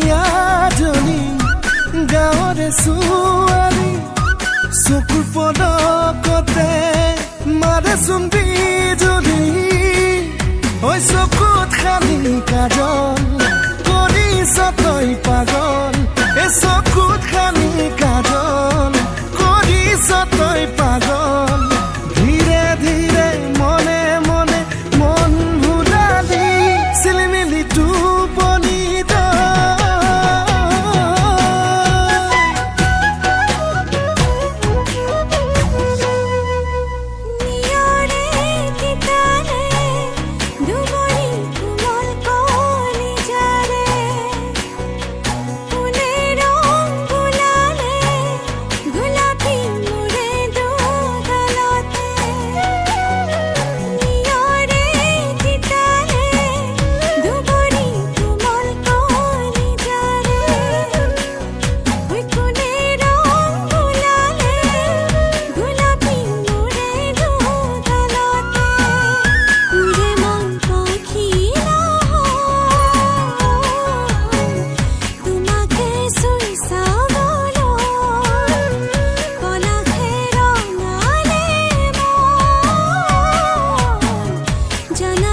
ধুনীয়াজনী গাঁৱৰে ছোৱালী চকুৰ পলকতে মাৰেচোন বিজুলী ঐ চকুত খালি কাজল কৰিছ তই পাগল এ চকুত খালি কাজল কৰিছ তই পাগল ধীৰে ধীৰে মনে মনে মন ভুলালি চিলমিলি টোপনি জানো